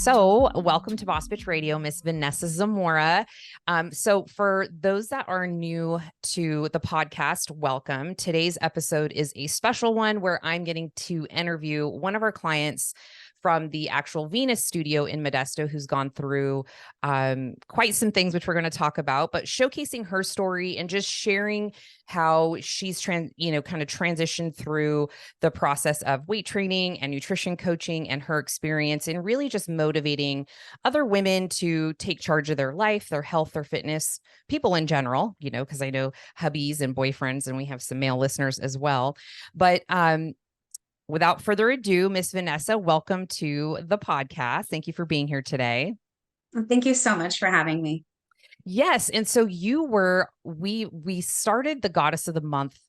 So welcome to Boss Bitch Radio, Miss Vanessa Zamora. So for those that are new to the podcast, welcome. Today's episode is a special one where I'm getting to interview one of our clients from the actual Venus studio in Modesto, who's gone through quite some things, which we're going to talk about, but showcasing her story and just sharing how she's kind of transitioned through the process of weight training and nutrition coaching and her experience, and really just motivating other women to take charge of their life, their health, their fitness, people in general, because I know hubbies and boyfriends, and we have some male listeners as well. But without further ado, Miss Vanessa, welcome to the podcast. Thank you for being here today. Thank you so much for having me. Yes. And so we started the Goddess of the Month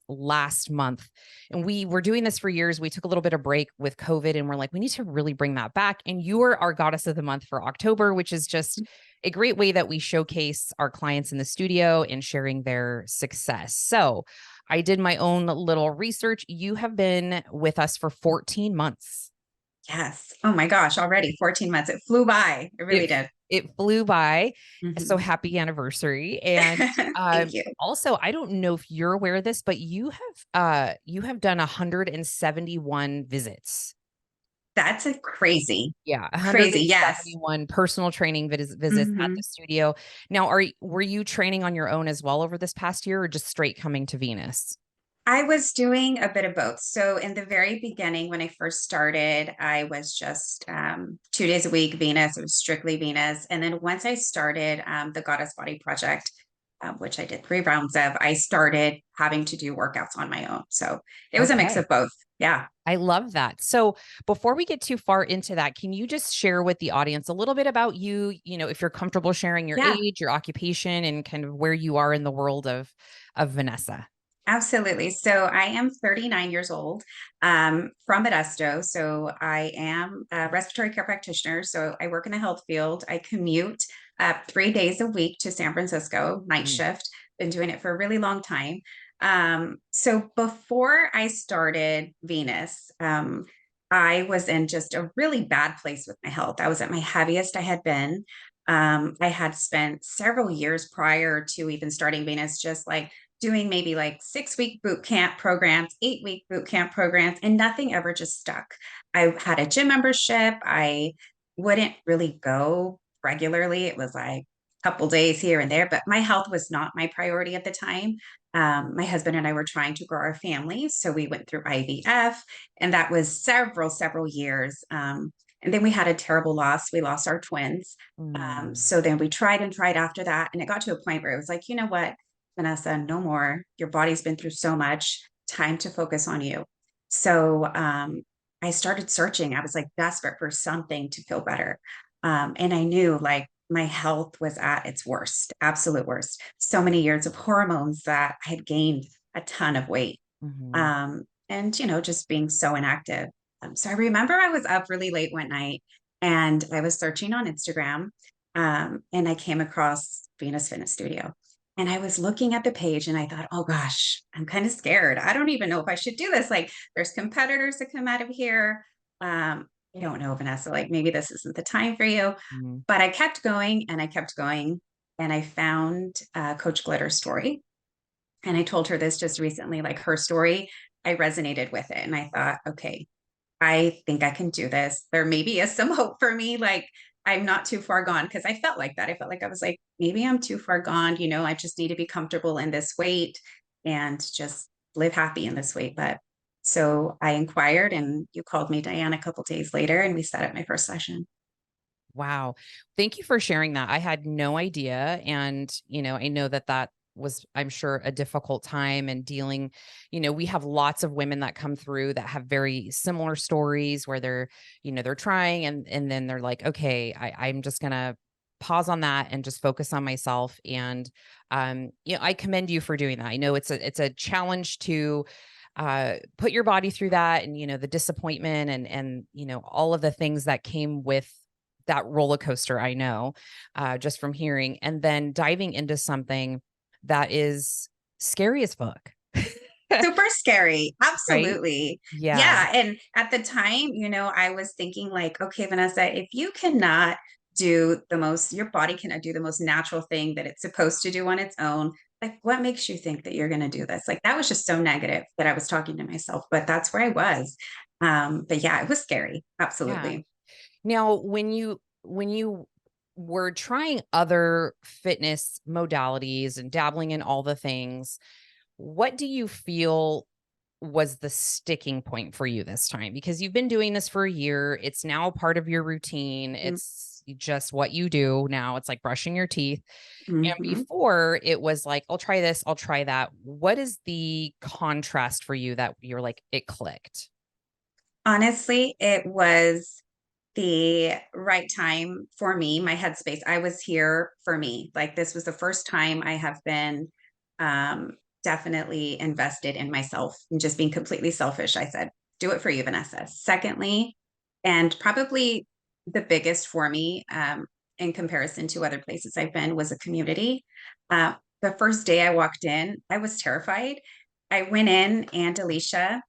last month, and we were doing this for years. We took a little bit of break with COVID, and we're like, we need to really bring that back. And you are our Goddess of the Month for October, which is just a great way that we showcase our clients in the studio and sharing their success. So I did my own little research. You have been with us for 14 months. Yes. Oh my gosh, already 14 months. It flew by. It really did. It flew by. So happy anniversary. And Thank you. Also, I don't know if you're aware of this, but you have done 171 visits. That's crazy. Yeah, Crazy. Yes. 171 personal training visits at the studio. Now, were you training on your own as well over this past year, or just straight coming to Venus? I was doing a bit of both. So in the very beginning, when I first started, I was just 2 days a week Venus. It was strictly Venus. And then once I started the Goddess Body Project, which I did 3 rounds of, I started having to do workouts on my own. So it was a mix of both. Yeah. I love that. So before we get too far into that, can you just share with the audience a little bit about you, if you're comfortable sharing your age, your occupation, and kind of where you are in the world of Vanessa? Absolutely. So I am 39 years old, from Modesto. So I am a respiratory care practitioner. So I work in the health field. I commute 3 days a week to San Francisco, night shift. Been doing it for a really long time. So before I started Venus, I was in just a really bad place with my health. I was at my heaviest I had been. I had spent several years prior to even starting Venus, just like doing maybe like 6-week boot camp programs, 8-week boot camp programs, and nothing ever just stuck. I had a gym membership. I wouldn't really go regularly. It was like a couple days here and there, but my health was not my priority at the time. My husband and I were trying to grow our family. So we went through IVF, and that was several years. And then we had a terrible loss. We lost our twins. So then we tried and tried after that. And it got to a point where it was like, you know what, Vanessa, no more. Your body's been through so much. Time to focus on you. So I started searching. I was like desperate for something to feel better. And I knew like my health was at its worst, absolute worst. So many years of hormones that I had gained a ton of weight. And, just being so inactive. So I remember I was up really late one night, and I was searching on Instagram, and I came across Venus Fitness Studio. And I was looking at the page, and I thought, oh gosh, I'm kind of scared. I don't even know if I should do this. Like, there's competitors that come out of here. I don't know, Vanessa, like maybe this isn't the time for you. But I kept going and I kept going. And I found Coach Glitter's story. And I told her this just recently, like her story, I resonated with it. And I thought, okay, I think I can do this. There maybe is some hope for me. Like, I'm not too far gone, because I felt like that. I felt like I was like, maybe I'm too far gone. I just need to be comfortable in this weight and just live happy in this weight. But so I inquired, and you called me, Diane, a couple days later, and we set up my first session. Wow. Thank you for sharing that. I had no idea. And, I know that was, I'm sure, a difficult time, and dealing, we have lots of women that come through that have very similar stories where they're trying, and then they're like, okay, I'm just going to pause on that and just focus on myself. And, I commend you for doing that. I know it's a challenge to put your body through that, and, the disappointment and, all of the things that came with that roller coaster, I know, just from hearing, and then diving into something that is scary as fuck. Super scary. right? Absolutely. Yeah. Yeah. And at the time, I was thinking like, okay, Vanessa, if you cannot do your body cannot do the most natural thing that it's supposed to do on its own. Like, what makes you think that you're going to do this? Like, that was just so negative that I was talking to myself, but that's where I was. But yeah, it was scary. Yeah. Absolutely. Now, when you were trying other fitness modalities and dabbling in all the things, what do you feel was the sticking point for you this time? Because you've been doing this for a year. It's now a part of your routine. It's just what you do now. It's like brushing your teeth. And Mm-hmm. before it was like, I'll try this, I'll try that. What is the contrast for you that you're like, it clicked? Honestly, it was the right time for me, my headspace. I was here for me. Like, this was the first time I have been definitely invested in myself and just being completely selfish. I said, do it for you, Vanessa. Secondly, and probably the biggest for me in comparison to other places I've been was a community. The first day I walked in, I was terrified. I went in, and Alicia,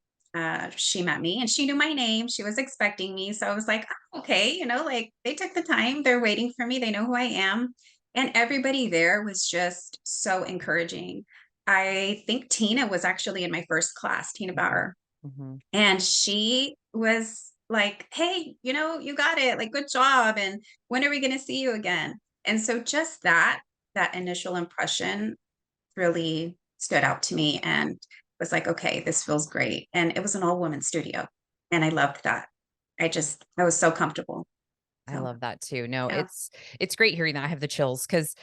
she met me and she knew my name. She was expecting me. So I was like, oh, okay, like they took the time. They're waiting for me. They know who I am. And everybody there was just so encouraging. I think Tina was actually in my first class, Tina Bauer. Mm-hmm. And she was like, hey, you got it. Like, good job. And when are we going to see you again? And so just that initial impression really stood out to me and was like, okay, this feels great. And it was an all woman studio. And I loved that. I was so comfortable. I So, love that too. No, yeah, it's great hearing that. I have the chills because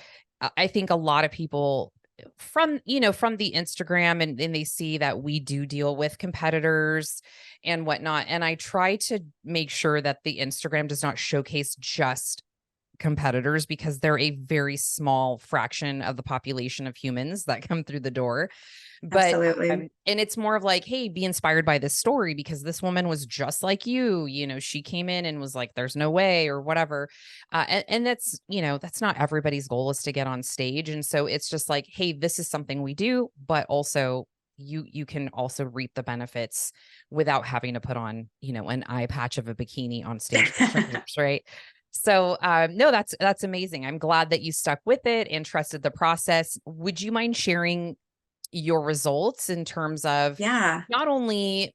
I think a lot of people from the Instagram and they see that we do deal with competitors and whatnot. And I try to make sure that the Instagram does not showcase just competitors because they're a very small fraction of the population of humans that come through the door. But absolutely. and it's more of like, hey, be inspired by this story because this woman was just like you. She came in and was like, there's no way or whatever. And that's, that's not everybody's goal is to get on stage. And so it's just like, hey, this is something we do, but also you can also reap the benefits without having to put on, an eye patch of a bikini on stage with strangers, right? So no, that's amazing. I'm glad that you stuck with it and trusted the process. Would you mind sharing your results in terms of Yeah. not only,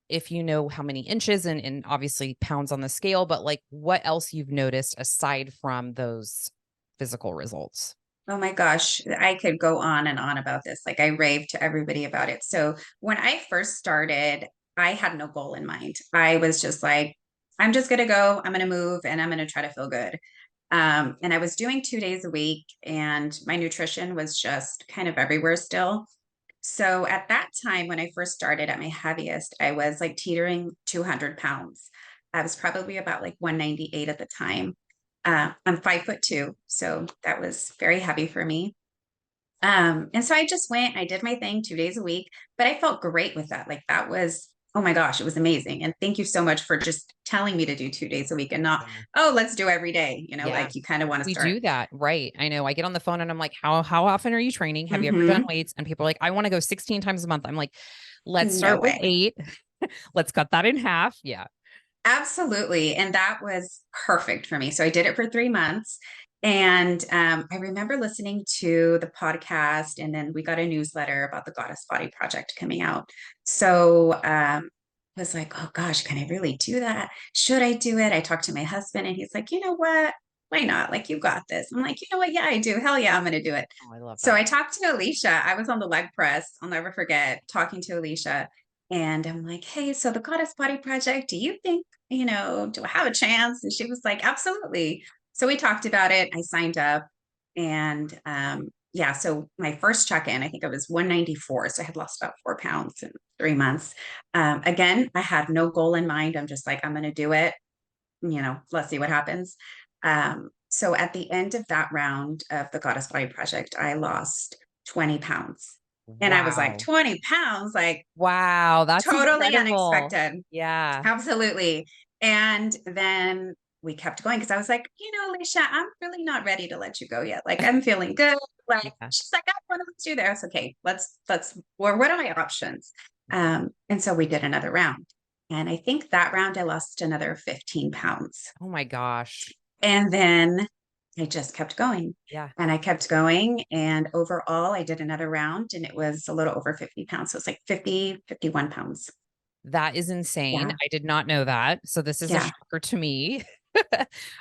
if you know how many inches and obviously pounds on the scale, but like what else you've noticed aside from those physical results? Oh my gosh, I could go on and on about this. Like, I rave to everybody about it. So when I first started, I had no goal in mind. I was just like, I'm just going to go, I'm going to move, and I'm going to try to feel good. And I was doing 2 days a week, and my nutrition was just kind of everywhere still. So at that time, when I first started at my heaviest, I was like teetering 200 pounds. I was probably about like 198 at the time. I'm 5'2", so that was very heavy for me. And so I just went, I did my thing 2 days a week, but I felt great with that. Like, that was, oh my gosh, it was amazing. And thank you so much for just telling me to do 2 days a week and not, Yeah. oh, let's do every day. Yeah. Like, you kind of want to We start. do that, right? I know. I get on the phone and I'm like, how often are you training? Have you ever done Hmm. weights? And people are like, I want to go 16 times a month. I'm like, let's No start with way. 8. Let's cut that in half. Yeah. Absolutely. And that was perfect for me. So I did it for 3 months. And I remember listening to the podcast, and then we got a newsletter about the Goddess Body Project coming out. So I was like, oh gosh, can I really do that? Should I do it? I talked to my husband, and he's like, you know what? Why not? Like, you got this. I'm like, you know what? Yeah, I do. Hell yeah, I'm going to do it. Oh, I love So that. I talked to Alicia. I was on the leg press. I'll never forget talking to Alicia. And I'm like, hey, so the Goddess Body Project, do you think, do I have a chance? And she was like, absolutely. So we talked about it. I signed up. And yeah, so my first check in, I think I was 194. So I had lost about 4 pounds in 3 months. Again, I had no goal in mind. I'm just like, I'm going to do it. Let's see what happens. So at the end of that round of the Goddess Body Project, I lost 20 pounds. And I was like, Wow. 20 pounds, like, Wow, that's totally incredible. unexpected. Yeah. Absolutely. And then we kept going because I was like, Alicia, I'm really not ready to let you go yet. Like, I'm feeling good. Like, Yeah. she's like, I want to do this. Okay, well, what are my options? And so we did another round. And I think that round I lost another 15 pounds. Oh my gosh. And then I just kept going. Yeah. And I kept going. And overall, I did another round and it was a little over 50 pounds. So it's like 51 pounds. That is insane. Yeah. I did not know that. So this is a Yeah. shocker to me.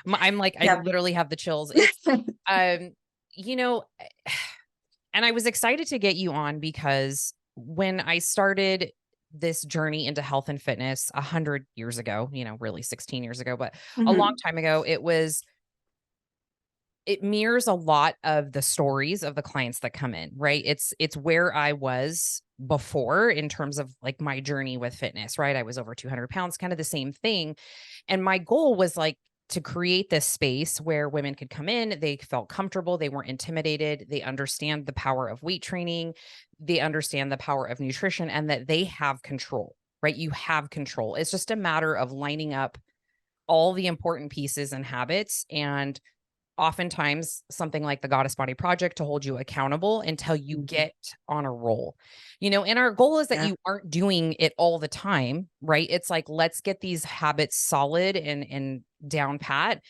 I'm like, I Yep. literally have the chills. It's, um, you know, and I was excited to get you on because when I started this journey into health and fitness 100 years ago, really 16 years ago, but a long Mhm. time ago, it mirrors a lot of the stories of the clients that come in, right? It's where I was before in terms of like my journey with fitness, right? I was over 200 pounds, kind of the same thing. And my goal was like to create this space where women could come in, they felt comfortable, they weren't intimidated, they understand the power of weight training, they understand the power of nutrition, and that they have control, right? You have control. It's just a matter of lining up all the important pieces and habits, and oftentimes something like the Goddess Body Project to hold you accountable until you Mhm. get on a roll. And our goal is that Yeah. you aren't doing it all the time, right? It's like, let's get these habits solid and down pat,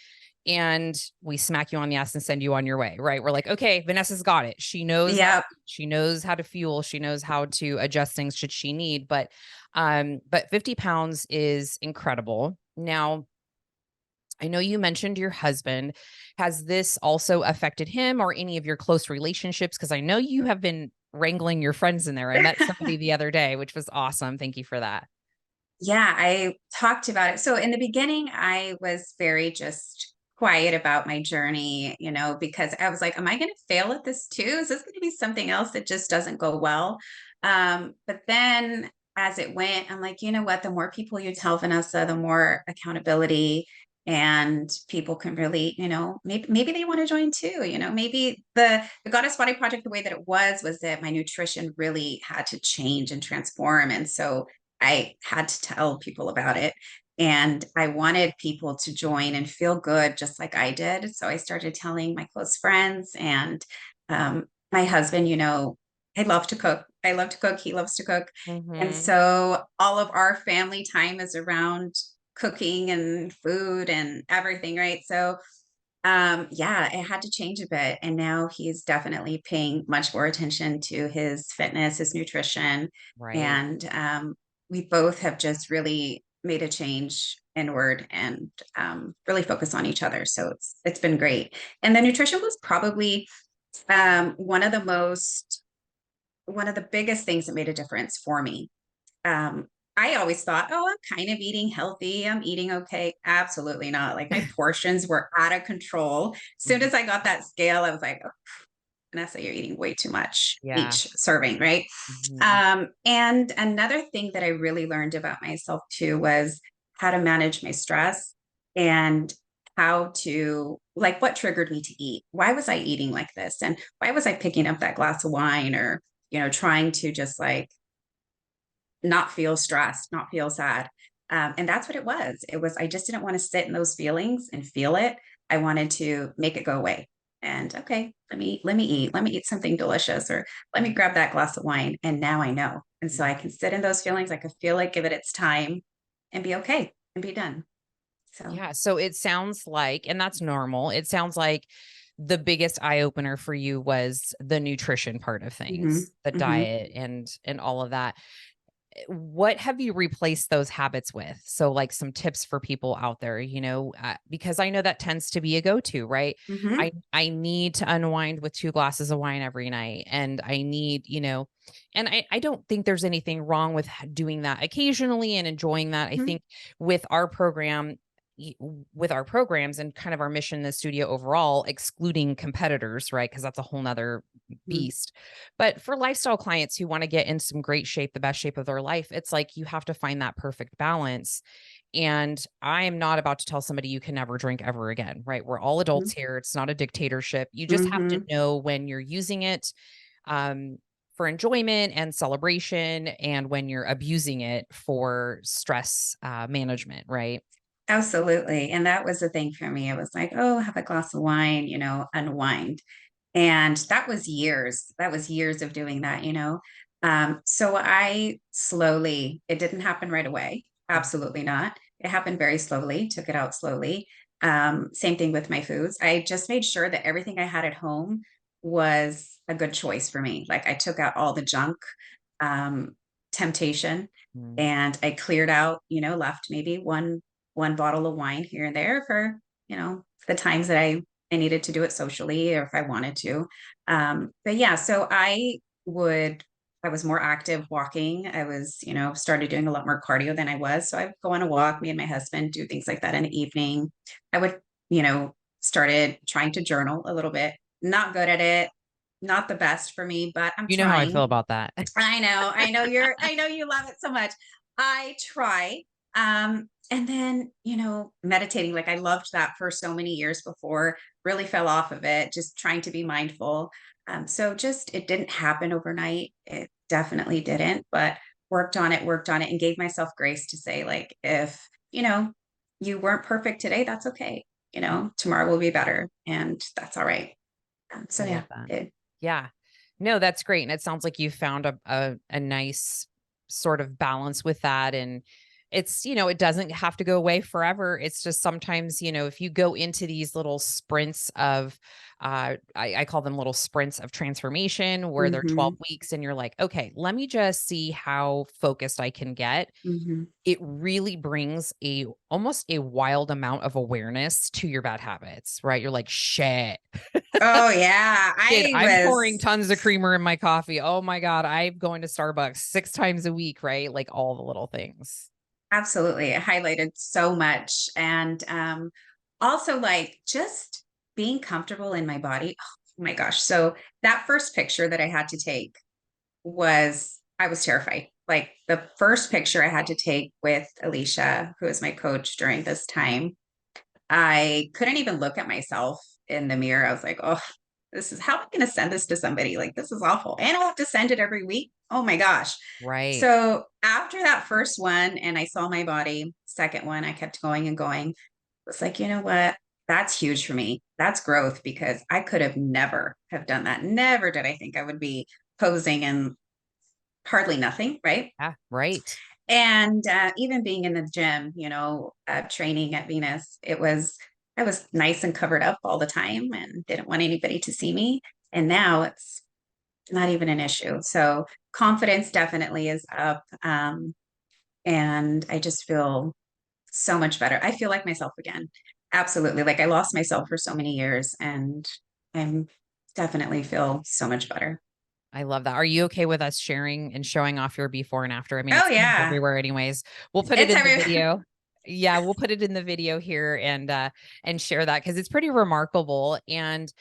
and we smack you on the ass and send you on your way, right? We're like, okay, Vanessa's got it. She knows Yep. she knows how to fuel, she knows how to adjust things should she need. But 50 pounds is incredible. Now, I know you mentioned your husband. Has this also affected him or any of your close relationships? Because I know you have been wrangling your friends in there. I met somebody the other day, which was awesome. Thank you for that. Yeah, I talked about it. So in the beginning, I was very just quiet about my journey, because I was like, am I going to fail at this too? Is this going to be something else that just doesn't go well? But then as it went, I'm like, you know what? The more people you tell, Vanessa, the more accountability and people can really, maybe they want to join too. Maybe the Goddess Body Project, the way that it was that my nutrition really had to change and transform. And so I had to tell people about it. And I wanted people to join and feel good just like I did. So I started telling my close friends and my husband, I love to cook. I love to cook. He loves to cook. And Hmm. so all of our family time is around cooking and food and everything, right? So yeah, it had to change a bit. And now he's definitely paying much more attention to his fitness, his nutrition. Right. And we both have just really made a change inward and really focus on each other. So it's been great. And the nutrition was probably one of the biggest things that made a difference for me. um, I always thought, oh, I'm kind of eating healthy. I'm eating okay. Absolutely not. Like my portions were out of control. As soon Mhm. as I got that scale, I was like, oh, Vanessa, you're eating way too much Yeah. each serving, right? Mhm. And another thing that I really learned about myself too was how to manage my stress and how to like what triggered me to eat. Why was I eating like this? And why was I picking up that glass of wine or, trying to just like not feel stressed, not feel sad. And that's what it was. It was, I just didn't want to sit in those feelings and feel it. I wanted to make it go away. And okay, let me eat something delicious or let me grab that glass of wine. And now I know. And so I can sit in those feelings. I can feel it, give it its time and be okay and be done. So, Yeah. So it sounds like, and that's normal. It sounds like the biggest eye opener for you was the nutrition part of hmm things, the hmm diet and all of that. What have you replaced those habits with? So, like some tips for people out there, because I know that tends to be a go-to, right? hmm I need to unwind with 2 glasses of wine every night, and I need, and I don't think there's anything wrong with doing that occasionally and enjoying that. I hmm think with our program, with our programs and kind of our mission in the studio overall, excluding competitors, right? Because that's a whole nother beast. But for lifestyle clients who want to get in some great shape, the best shape of their life, it's like you have to find that perfect balance. And I'm not about to tell somebody you can never drink ever again, right? We're all adults here. It's not a dictatorship. You just have to hmm know when you're using it um, for enjoyment and celebration, and when you're abusing it for stress management, right? Absolutely. And that was the thing for me. It was like, oh, have a glass of wine, unwind. And that was years of doing that, So I slowly, it didn't happen right away. Absolutely not. It happened very slowly, took it out slowly. Same thing with my foods. I just made sure that everything I had at home was a good choice for me. Like I took out all the junk, um, temptation, Mm. and I cleared out, left maybe one bottle of wine here and there for, the times that I needed to do it socially or if I wanted to. But yeah, so I was more active walking. I was, started doing a lot more cardio than I was. So I would go on a walk, me and my husband do things like that in the evening. I would, started trying to journal a little bit. Not good at it, not the best for me, but I'm You know how I feel trying. about that. I know you love it so much. I try. And then, meditating, like I loved that for so many years before, really fell off of it, just trying to be mindful. So just, it didn't happen overnight. It definitely didn't, but worked on it and gave myself grace to say, like, if, you weren't perfect today, that's okay. Tomorrow will be better and that's all right. I So love yeah, that. it, Yeah. No, that's great. And it sounds like you found a nice sort of balance with that. And it's, it doesn't have to go away forever. It's just sometimes, if you go into these little sprints of, I call them little sprints of transformation where they're 12 mhm, weeks and you're like, okay, let me just see how focused I can get. mhm. It really brings almost a wild amount of awareness to your bad habits, right? You're like, shit. Oh yeah, Shit, I I'm pouring was tons of creamer in my coffee. Oh my God, I'm going to Starbucks 6 times a week, right? Like all the little things. absolutely highlighted so much. And also like just being comfortable in my body. Oh my gosh. So that first picture that I had to take I was terrified. Like the first picture I had to take with Alicia, who was my coach during this time, I couldn't even look at myself in the mirror. I was like, oh, this is how am I going to send this to somebody? Like, this is awful. And I'll have to send it every week. Oh my gosh. Right. So after that first one, and I saw my body, second one, I kept going and going. It's like, you know what? That's huge for me. That's growth because I could have never have done that. Never did I think I would be posing in hardly nothing, right? Yeah, right. And even being in the gym, training at Venus, I was nice and covered up all the time and didn't want anybody to see me. And now it's not even an issue. So confidence definitely is up. And I just feel so much better. I feel like myself again. Absolutely. Like I lost myself for so many years and I'm definitely feel so much better. I love that. Are you okay with us sharing and showing off your before and after? I mean, Oh it's kind of yeah. everywhere anyways. We'll put it It's in the every video. Yeah, we'll put it in the video here and share that because it's pretty remarkable. And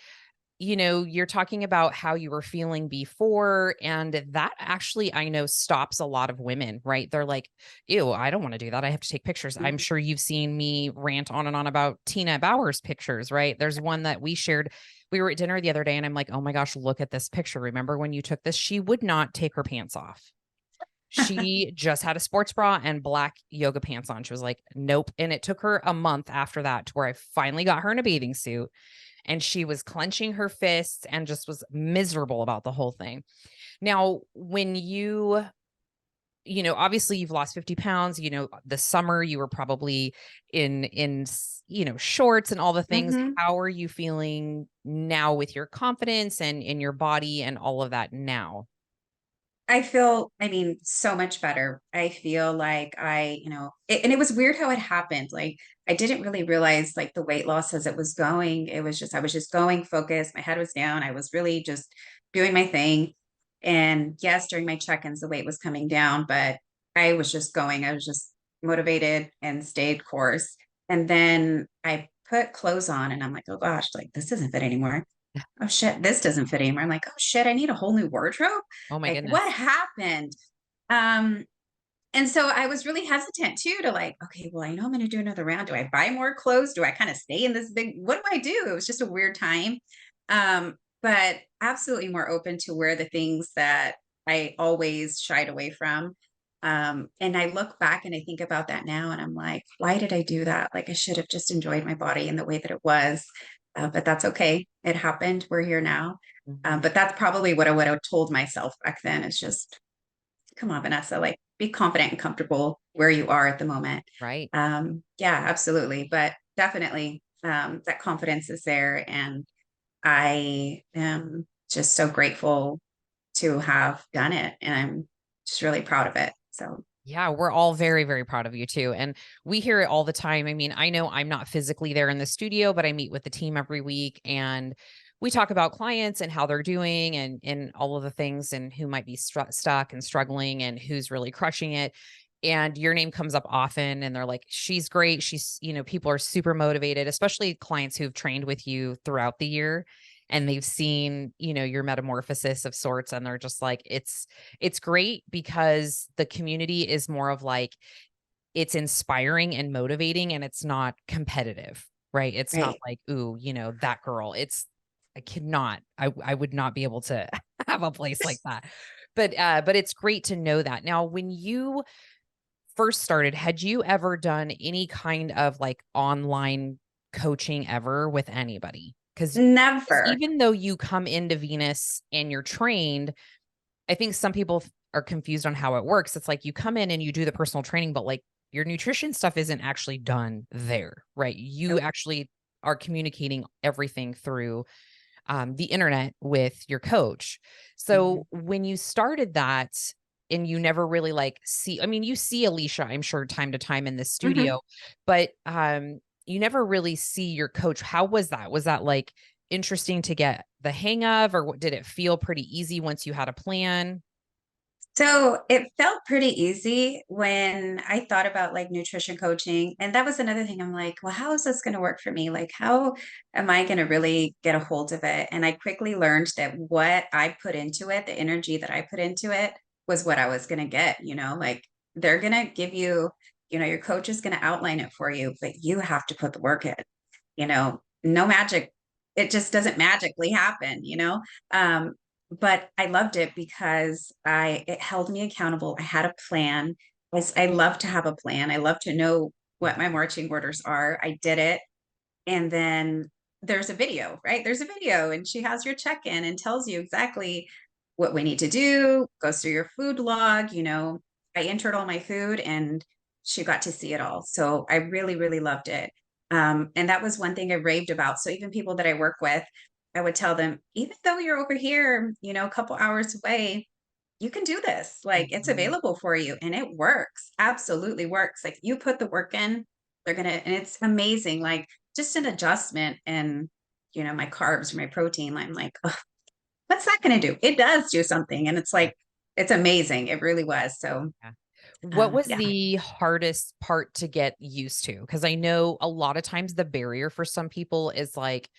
you're talking about how you were feeling before, and that actually, I know, stops a lot of women, right? They're like, ew, I don't want to do that. I have to take pictures. I'm sure you've seen me rant on and on about Tina Bauer's pictures, right? There's one that we shared. We were at dinner the other day, and I'm like, oh my gosh, look at this picture. Remember when you took this? She would not take her pants off. She just had a sports bra and black yoga pants on. She was like, nope. And it took her a month after that to where I finally got her in a bathing suit and she was clenching her fists and just was miserable about the whole thing. Now, when obviously you've lost 50 pounds, the summer you were probably in shorts and all the things. Mhm. How are you feeling now with your confidence and in your body and all of that now? I mean, so much better. I feel like and it was weird how it happened. Like, I didn't really realize like the weight loss as it was going. I was just going focused. My head was down. I was really just doing my thing. And yes, during my check ins, the weight was coming down, but I was just going. I was just motivated and stayed course. And then I put clothes on and I'm like, oh gosh, like this doesn't fit anymore. Oh shit, this doesn't fit anymore. I'm like, oh shit, I need a whole new wardrobe. Oh my Like, what goodness. happened? Um, and so I was really hesitant too to like, okay, well, I know I'm going to do another round. Do I buy more clothes? Do I kind of stay in this big? What do I do? It was just a weird time. But absolutely more open to where the things that I always shied away from. And I look back and I think about that now and I'm like, why did I do that? Like I should have just enjoyed my body in the way that it was. But that's okay. It happened. We're here now. Mhm. But that's probably what I would have told myself back then is just, come on, Vanessa, like be confident and comfortable where you are at the moment. Right. Yeah, absolutely. But definitely that confidence is there. And I am just so grateful to have done it. And I'm just really proud of it. So, Yeah, we're all very, very proud of you too. And we hear it all the time. I mean, I know I'm not physically there in the studio, but I meet with the team every week and we talk about clients and how they're doing and all of the things and who might be stuck and struggling and who's really crushing it. And your name comes up often and they're like, she's great. She's, people are super motivated, especially clients who've trained with you throughout the year and they've seen, your metamorphosis of sorts. And they're just like, it's great because the community is more of like, it's inspiring and motivating and it's not competitive, right? It's not right. like, ooh, that girl. I would not be able to have a place like that. But it's great to know that. Now, when you first started, had you ever done any kind of like online coaching ever with anybody? Because Never. even though you come into Venus and you're trained, I think some people are confused on how it works. It's like you come in and you do the personal training, but like your nutrition stuff isn't actually done there, right? You Nope. actually are communicating everything through the internet with your coach. Mhm. So when you started that and you never really like see, I mean, you see Alicia, I'm sure time to time in the Mhm. studio, but you never really see your coach. How was that? Was that like interesting to get the hang of, or did it feel pretty easy once you had a plan? So it felt pretty easy when I thought about like nutrition coaching. And that was another thing. I'm like, well, how is this going to work for me? Like, how am I going to really get a hold of it? And I quickly learned that what I put into it, the energy that I put into it, was what I was going to get. Like they're going to give you, your coach is going to outline it for you, but you have to put the work in, no magic. It just doesn't magically happen. But I loved it because it held me accountable. I had a plan. I love to have a plan. I love to know what my marching orders are. I did it. And then there's a video, right? There's a video and she has your check-in and tells you exactly what we need to do, goes through your food log. I entered all my food and she got to see it all. So I really, really loved it. And that was one thing I raved about. So even people that I work with, I would tell them, even though you're over here, a couple hours away, you can do this. Like it's Mhm. available for you and it works. Absolutely works. Like you put the work in, and it's amazing. Like just an adjustment and, my carbs or my protein. I'm like, oh, what's that going to do? It does do something. And it's Yeah. like, it's amazing. It really was. So, Yeah. What was yeah. the hardest part to get used to? Because I know a lot of times the barrier for some people is like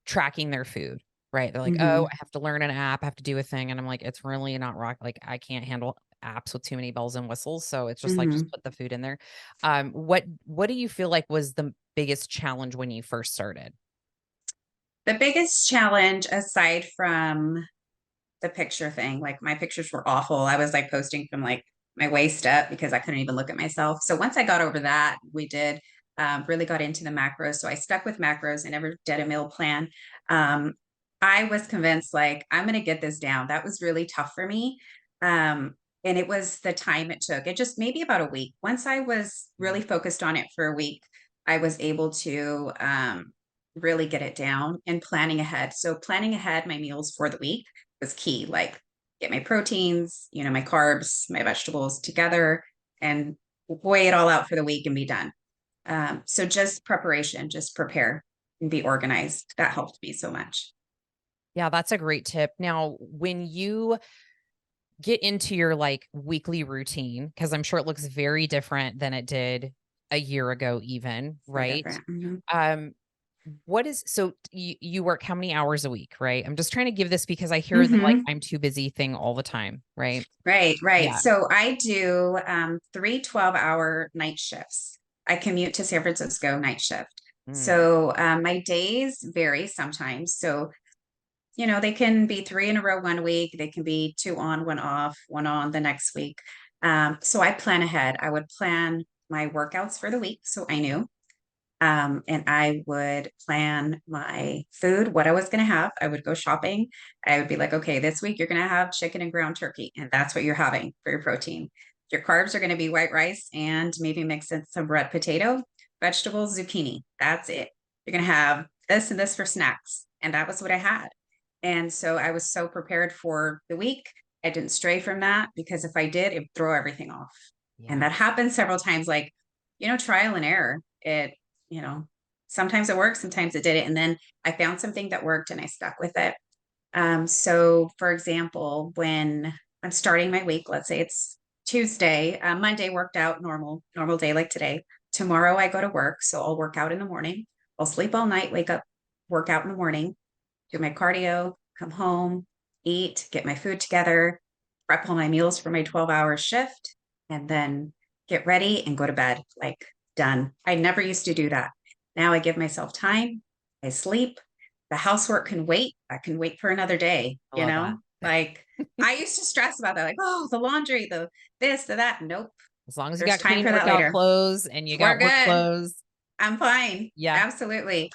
tracking their food, right? They're like, oh, Hmm. I have to learn an app, I have to do a thing. And I'm like, it's really not rock. Like, I can't handle apps with too many bells and whistles. So it's just like, just Hmm. put the food in there. What do you feel like was the biggest challenge when you first started? The biggest challenge, aside from the picture thing, like my pictures were awful. I was like posting from like my waist up because I couldn't even look at myself. So once I got over that, we did really got into the macros. So I stuck with macros. I never did a meal plan. Um, I was convinced like I'm going to get this down. That was really tough for me. And it was the time it took. It just maybe about a week. Once I was really focused on it for a week, I was able to really get it down and planning ahead. So planning ahead my meals for the week was key. Like get my proteins, my carbs, my vegetables together and weigh it all out for the week and be done. So just preparation, just prepare and be organized. That helped me so much. Yeah, that's a great tip. Now, when you get into your like weekly routine, because I'm sure it looks very different than it did a year ago, even, So right? different. Mhm. Um, what is so you work how many hours a week, right? I'm just trying to give this because I hear the like Mhm. I'm too busy thing all the time, right? Right, right. Yeah. So I do 3 12-hour night shifts. I commute to San Francisco night shift. Mm, So my days vary sometimes. So they can be three in a row one week. They can be two on, one off, one on the next week. So I plan ahead. I would plan my workouts for the week, so I knew. And I would plan my food, what I was going to have. I would go shopping. I would be like, okay, this week you're going to have chicken and ground turkey, and that's what you're having for your protein. Your carbs are going to be white rice and maybe mix in some red potato, vegetables, zucchini. That's it. You're going to have this and this for snacks. And that was what I had. And so I was so prepared for the week. I didn't stray from that, because if I did, it would throw everything off. And Yeah. that happened several times, like, trial and error. You know, sometimes it worked, sometimes it didn't. And then I found something that worked and I stuck with it. So for example, when I'm starting my week, let's say it's Tuesday, Monday worked out, normal day like today. Tomorrow I go to work. So I'll work out in the morning. I'll sleep all night, wake up, work out in the morning, do my cardio, come home, eat, get my food together, prep all my meals for my 12-hour shift, and then get ready and go to bed. Like, done. I never used to do that. Now I give myself time. I sleep. The housework can wait. I can wait for another day, I love that. Like, I used to stress about that, like, oh, the laundry, the this, the that. Nope. As long as you There's got time clean for that workout later. clothes and you We're got work good. clothes. I'm fine. Yeah. Absolutely.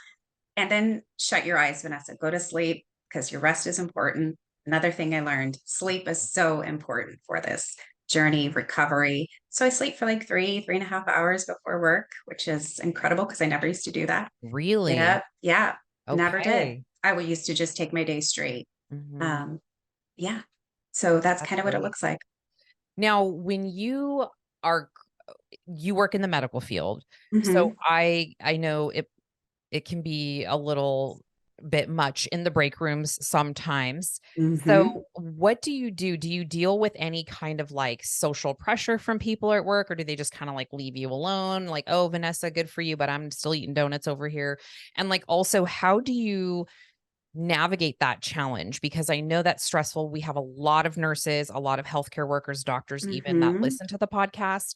And then shut your eyes, Vanessa. Go to sleep, because your rest is important. Another thing I learned, sleep is so important for this journey, recovery. So I sleep for like 3.5 hours before work, which is incredible because I never used to do that. Get Really? up. Yeah, never did. Okay. I would used to just take my day straight. Mhm. Um, yeah. So that's That's kind of what it great. looks like. Now, when are you work in the medical field. So Hmm. I know it can be a little bit much in the break rooms sometimes. So Hmm. what do you do? Do you deal with any kind of like social pressure from people at work, or do they just kind of like leave you alone? Like, oh, Vanessa, good for you, but I'm still eating donuts over here. And like also, how do you navigate that challenge? Because I know that's stressful. We have a lot of nurses, a lot of healthcare workers, doctors even that Hmm. listen to the podcast.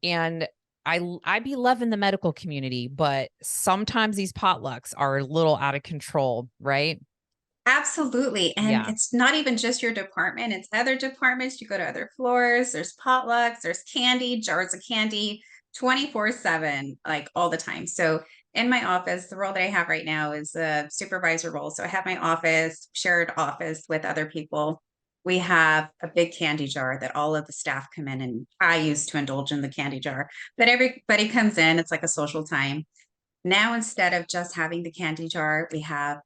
And I be loving the medical community, but sometimes these potlucks are a little out of control, right? Absolutely. And Yeah. it's not even just your department, it's other departments. You go to other floors, there's potlucks, there's candy, jars of candy 24/7, like all the time. So in my office, the role that I have right now is a supervisor role. So I have my office, shared office with other people. We have a big candy jar that all of the staff come in, and I used to indulge in the candy jar. But everybody comes in, it's like a social time. Now, instead of just having the candy jar, we have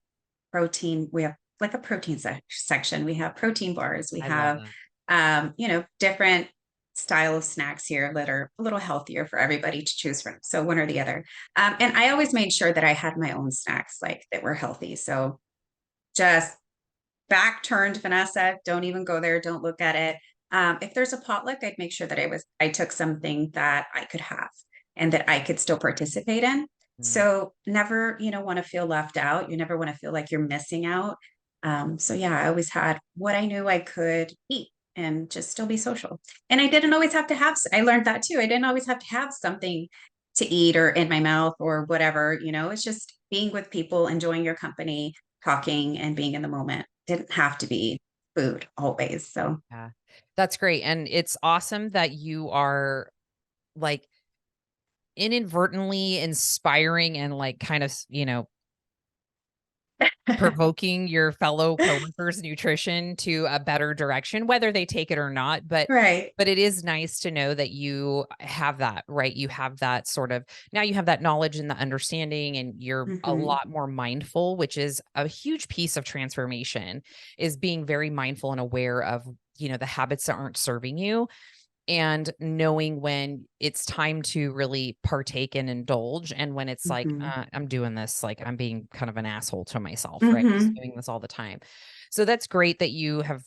like a protein section. We have protein bars. We I love have, that. different style of snacks here that are a little healthier for everybody to choose from. So one or the other. And I always made sure that I had my own snacks, like, that were healthy. So just back turned, Vanessa, don't even go there. Don't look at it. If there's a potluck, I'd make sure that I took something that I could have and that I could still participate in. Mm. So never, want to feel left out. You never want to feel like you're missing out. So yeah, I always had what I knew I could eat and just still be social. And I didn't always have to have, I learned that too. I didn't always have to have something to eat or in my mouth or whatever, it's just being with people, enjoying your company, talking and being in the moment. Didn't have to be food always. So Yeah. That's great. And it's awesome that you are like inadvertently inspiring and like kind of, provoking your fellow coworkers' nutrition to a better direction, whether they take it or not. But right. but it is nice to know that you have that, right? You have that sort of now you have that knowledge and the understanding, and you're a Hmm. lot more mindful, which is a huge piece of transformation, is being very mindful and aware of, the habits that aren't serving you, and knowing when it's time to really partake and indulge, and when it's like, Hmm. I'm doing this, like I'm being kind of an asshole to myself, right? Just Hmm. doing this all the time. So that's great that you have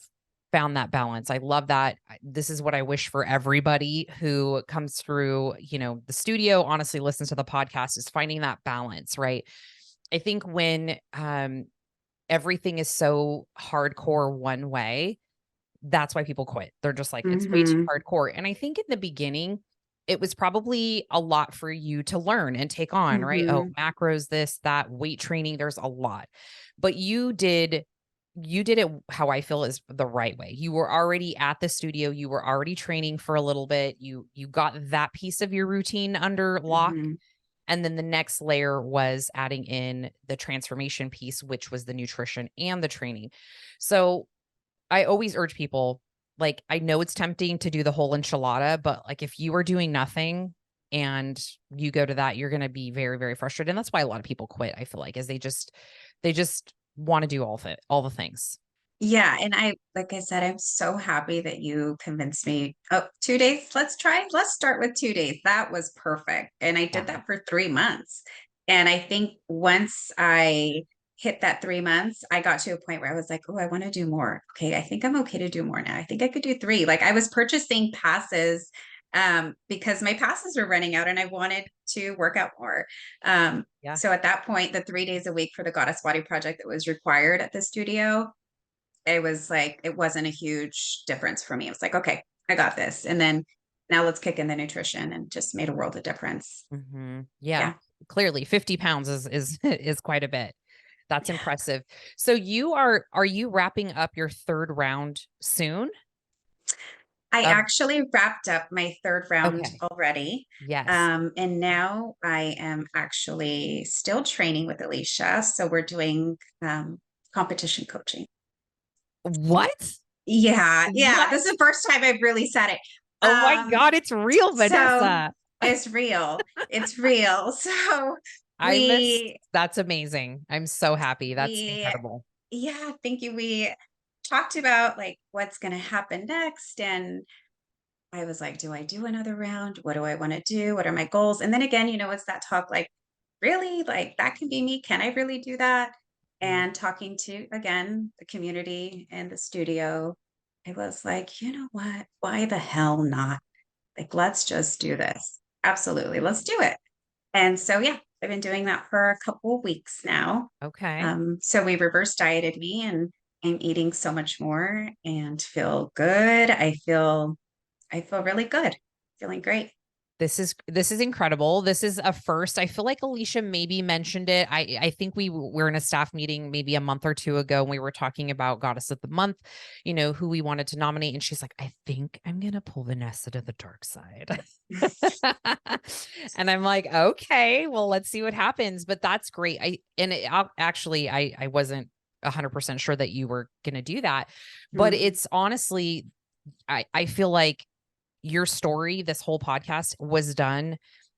found that balance. I love that. This is what I wish for everybody who comes through, the studio, honestly listens to the podcast, is finding that balance, right? I think when everything is so hardcore one way, that's why people quit. They're just like, "It's way too Hmm. hardcore." And I think in the beginning, it was probably a lot for you to learn and take on, right? Oh, Hmm. macros, this, that, weight training, there's a lot. But you did you did it how I feel is the right way. You were already at the studio, you were already training for a little bit. You got that piece of your routine under lock. Mhm. And then the next layer was adding in the transformation piece, which was the nutrition and the training. So I always urge people, like, I know it's tempting to do the whole enchilada, but like if you are doing nothing and you go to that, you're going to be very, very frustrated. And that's why a lot of people quit, I feel like, is they just want to do all the things. Yeah, and like I said, I'm so happy that you convinced me. Oh, 2 days. Let's start with 2 days. That was perfect. And I Yeah. did that for 3 months. And I think once I hit that 3 months, I got to a point where I was like, oh, I want to do more. Okay, I think I'm okay to do more now. I think I could do three. Like I was purchasing passes because my passes were running out and I wanted to work out more. Yeah. So at that point, the 3 days a week for the Goddess Body Project that was required at the studio, it was like it wasn't a huge difference for me. It was like, okay, I got this. And then now let's kick in the nutrition and just made a world of difference. Yeah. Yeah. Clearly 50 pounds is is quite a bit. That's Yeah. impressive. So are you wrapping up your third round soon? I Of actually wrapped up my third round Okay. already. Yes. And now I am actually still training with Alicia. So we're doing competition coaching. What? Yeah. Yeah. What? This is the first time I've really said it. Oh my Um, God, it's real, so Vanessa. it's real. It's real. So we That's amazing. I'm so happy. That's we incredible. yeah, thank you. We talked about like what's going to happen next, and I was like, do I do another round? What do I want to do? What are my goals? And then again, it's that talk like, really, like that can be me. Can I really do that? Mm. And talking to again the community and the studio, I was like, you know what, why the hell not? Like, let's just do this. Absolutely, let's do it. And so, yeah, I've been doing that for a couple of weeks now. Okay. So we reverse dieted me, and I'm eating so much more and feel good. I feel really good, feeling great. This is incredible. This is a first. I feel like Alicia maybe mentioned it. I think we were in a staff meeting maybe a month or two ago, and we were talking about Goddess of the Month, who we wanted to nominate. And she's like, I think I'm gonna pull Vanessa to the dark side. And I'm like, okay, well, let's see what happens. But that's great. Actually, I wasn't 100% sure that you were gonna do that, but Mhm. it's honestly, I feel like your story, this whole podcast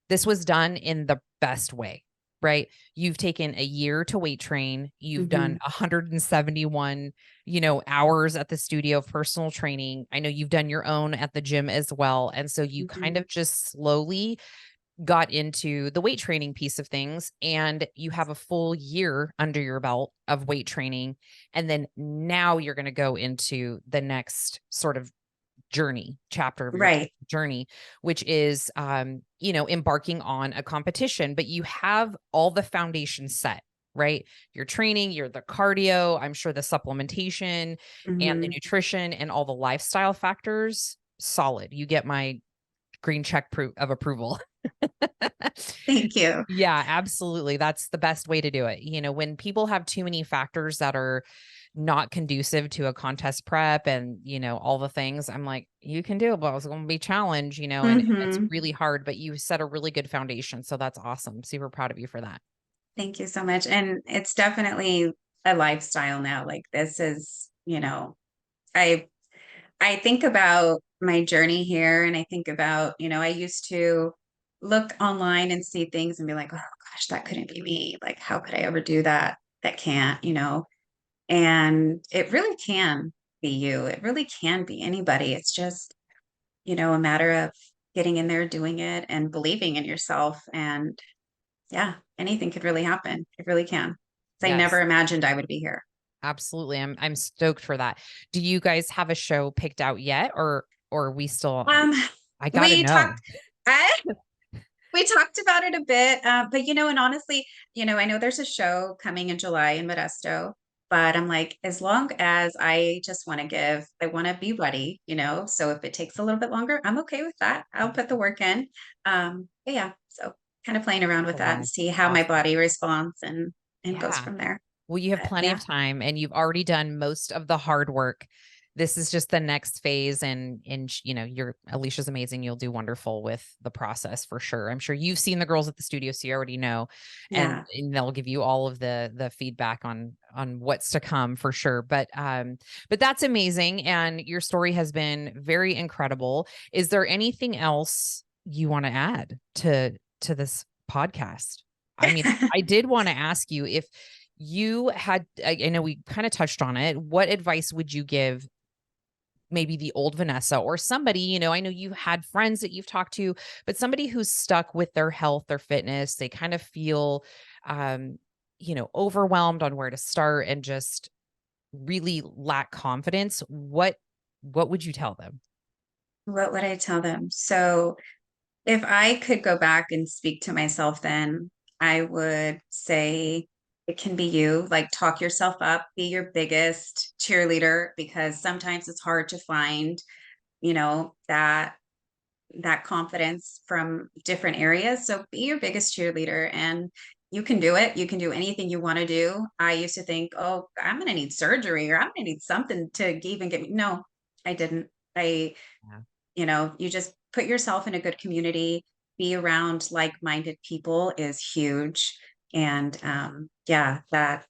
this was done in the best way, right? You've taken a year to weight train. You've done Mhm. 171, hours at the studio of personal training. I know you've done your own at the gym as well. And so you kind Mhm. of just slowly got into the weight training piece of things, and you have a full year under your belt of weight training. And then now you're going to go into the next sort of chapter of your Right. journey, which is embarking on a competition. But you have all the foundation set, right? Your training, you're the cardio, I'm sure the supplementation and the Mhm. nutrition and all the lifestyle factors solid. You get my green check of approval. Thank you. Yeah, absolutely. That's the best way to do it. When people have too many factors that are not conducive to a contest prep and, all the things, I'm like, you can do it, but it's going to be challenge, and it's Mhm. really hard, but you set a really good foundation. So that's awesome. Super proud of you for that. Thank you so much. And it's definitely a lifestyle now. Like this is, I I think about my journey here and I think about, I used to look online and see things and be like, oh gosh, that couldn't be me. Like, how could I ever do that? That can't. And it really can be you. It really can be anybody. It's just, a matter of getting in there, doing it, and believing in yourself. And yeah, anything could really happen. It really can. I never Yes, imagined I would be here. absolutely. I'm stoked for that. Do you guys have a show picked out yet, or are we still, Um, I got to we know. talked. We talked about it a bit, but and honestly, I know there's a show coming in July in Modesto, but I'm like, as long as I just want to I want to be ready, So if it takes a little bit longer, I'm okay with that. I'll put the work in. But yeah, so kind of playing around with Oh, that and wow. see how my Awesome. body responds and goes Yeah. from there. Well, you have plenty Yeah. of time and you've already done most of the hard work. This is just the next phase. And you know, Alicia's amazing. You'll do wonderful with the process for sure. I'm sure you've seen the girls at the studio, so you already know, and they'll give you all of the feedback on what's to come for sure. But that's amazing. And your story has been very incredible. Is there anything else you want to add to this podcast? I mean, I did want to ask you if you had, I know we kind of touched on it. What advice would you give maybe the old Vanessa or somebody, you know, I know you had friends that you've talked to, but somebody who's stuck with their health, their fitness, they kind of feel, you know, overwhelmed on where to start and just really lack confidence. What would you tell them? What would I tell them? So if I could go back and speak to myself then, I would say it can be you. Like, talk yourself up, be your biggest cheerleader, because sometimes it's hard to find, that confidence from different areas. So be your biggest cheerleader, and you can do it. You can do anything you want to do. I used to think, oh, I'm going to need surgery, or I'm going to need something to even get me. No, I didn't. I Yeah. You just put yourself in a good community, be around like-minded people is huge. And yeah, that,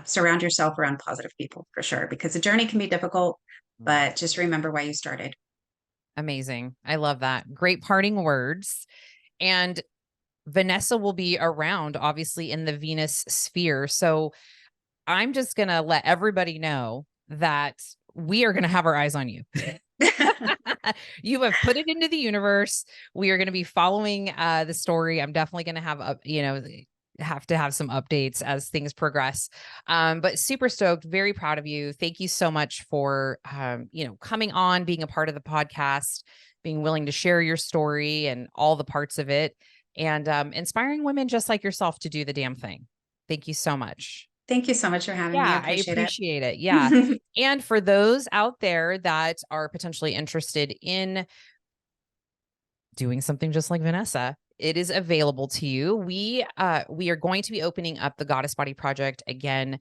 surround yourself around positive people for sure, because the journey can be difficult, Mm. but just remember why you started. Amazing. I love that. Great parting words. And Vanessa will be around obviously in the Venus sphere. So I'm just going to let everybody know that we are going to have our eyes on you. You have put it into the universe. We are going to be following the story. I'm definitely going to have to have some updates as things progress. But super stoked, very proud of you. Thank you so much for, coming on, being a part of the podcast, being willing to share your story and all the parts of it, and inspiring women just like yourself to do the damn thing. Thank you so much. Thank you so much for having me. I Yeah, I appreciate it. appreciate it. Yeah. And for those out there that are potentially interested in doing something just like Vanessa, it is available to you. We are going to be opening up the Goddess Body Project again,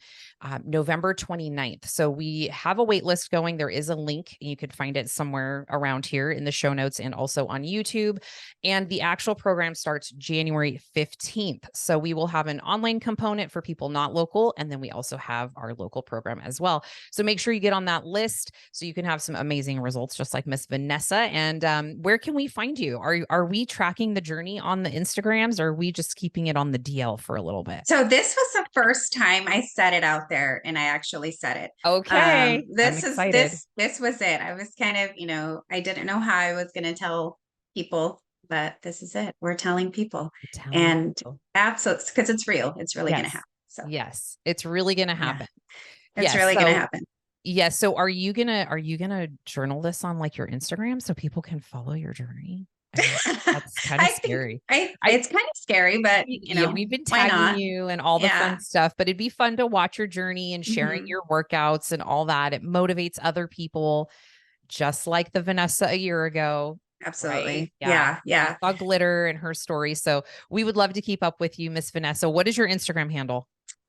November 29th. So we have a wait list going. There is a link. You could find it somewhere around here in the show notes and also on YouTube. And the actual program starts January 15th. So we will have an online component for people not local. And then we also have our local program as well. So make sure you get on that list so you can have some amazing results, just like Miss Vanessa. And where can we find you? Are we tracking the journey on the Instagrams, or are we just keeping it on the DL for a little bit? So this was the first time I said it out there, and I actually said it. Okay. I'm excited. This was it. I was kind of, I didn't know how I was going to tell people, but this is it. We're telling people, and absolutely, because it's real. It's really going to happen. So yes, it's really going to happen. It's really going to happen. Yes. So are you gonna journal this on like your Instagram so people can follow your journey? I mean, that's kind of scary. It's kind of scary, but we've been why tagging not? you and all the fun stuff, but it'd be fun to watch your journey and sharing your workouts and all that. It motivates other people, just like the Vanessa a year ago. Absolutely. Right? Yeah. Saw glitter and her story. So we would love to keep up with you, Miss Vanessa. What is your Instagram handle?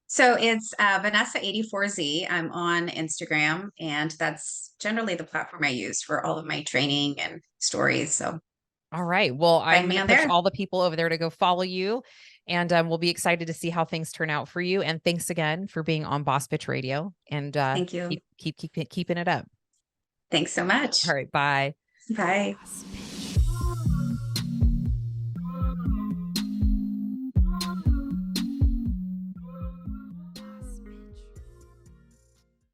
So it's Vanessa84Z. I'm on Instagram, and that's generally the platform I use for all of my training and stories. So all right. Well, I'm find me going on to push there. all the people over there to go follow you. And we'll be excited to see how things turn out for you. And thanks again for being on Boss Bitch Radio. And Thank you. keeping it up. Thanks so much. All right. Bye. Bye.